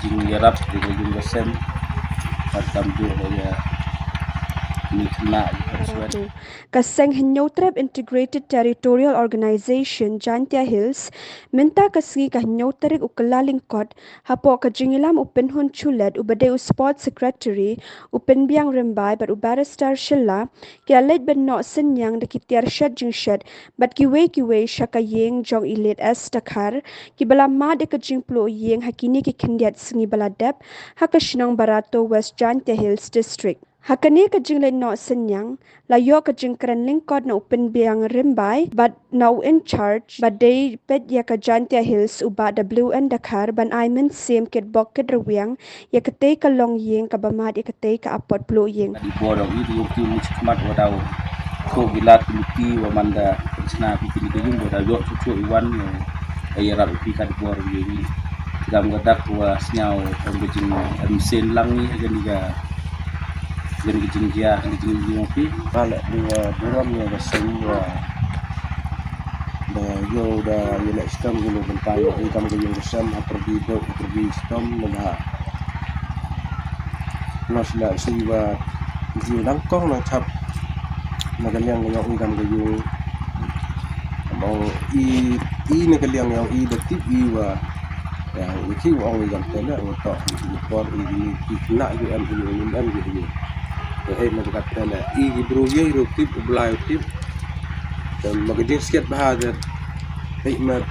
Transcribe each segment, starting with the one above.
jing yarap di jing gosen patam du ya ni kena Paratu. Kaseng Henyotreb Integrated Territorial Organization Jantia Hills minta kasgi ka Henyotrek ukelaling kot hapo ka jingilam upen hun chulet ubade sport secretary upen biang rembai but ubaristar shilla ki alet ben no senyang de kitiar shed jing shed but kiwe shaka yeng jong ilet es takar ki bala ma de ka jing plo yeng hakini ki kendiat sengi bala dep hakashnang barato West Jantia Hills district. Hakani ka jing le no senyang la yo ka jing kran lingkod na upen biang rimbai but now in charge but they pet ya ka Jantia Hills uba WN Dakar ban aimen sim ket bok ket rewiang ya ka te ka long yeng ka bamad ya ka te ka apot plo yeng di borong itu yung tim kemat wadau ko gilat luti wa manda sna pikir itu yung boda yo cucu iwan ya yarap upi ka di borong ini gam gadak wa snyau ambejing amsen langi agen ga gen gijing dia gijing yopi Kala dua buram ya basing wa da yo da yela stam gulu bentai ni kam ge yung sam pergi do pergi stam na nasla siwa ji langkong na chap nagaliang yung kam ge yung mau i nagaliang yung i da tip i wa ya iki wa ong gam tele wa to ni por i na ju am ju magkatala i-bro ye rotip ublay tip dan magajing sikat bahader ay mag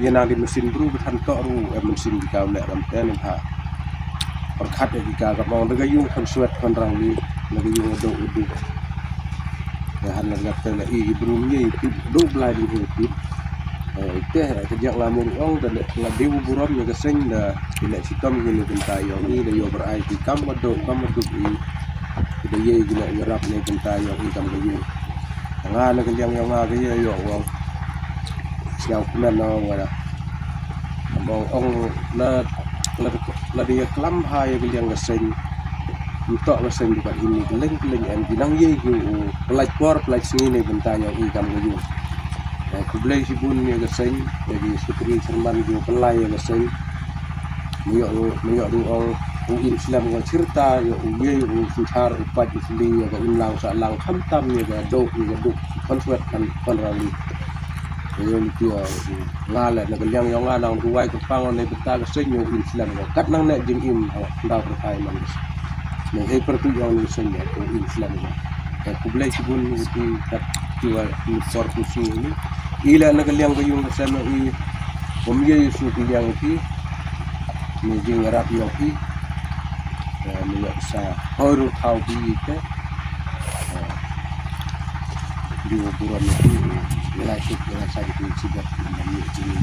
yana di mesin bro betan to ru mesin di kau lek ramten ha perkat di kau mau dagayung kan suat kan rang ni dagayung udu ya han magkatala i-bro ye tip do blay di tip teh kejak lamun ong dan la dewu buram ya geseng da ilek sitam gini bentayong ni da yo berai di kam do i da ye gila yarap ne kenta yo ikam gayu nga na kanyang yo nga gaye yo wong siang kunan no wala mong ong la dia klam ha ye gilang gaseng untuk gaseng di kat ini geleng en bilang ye yu pelaj por pelaj sini ne kenta yo ikam gayu ku blai sibun ye gaseng jadi sutri serman yo pelai ye gaseng yo du ong Islam yang cerita ya uye susar upat isli ya ilang sa lang khamtam ya do ya do konsuat kan rali ya itu ngala na galyang yang ngang ruwai ko pangon ne beta ga senyo Islam kat nang ne jing im da berkai man ne he pertu yang ni senya Islam ya ku blai sibun itu kat jiwa ni for kusi ini ila na galyang ko yung sama i pemiye su yang ki ni jing arab yo ki minyak sa horu tau bi ke di buram itu nilai sub nilai saya itu sibat minyak ini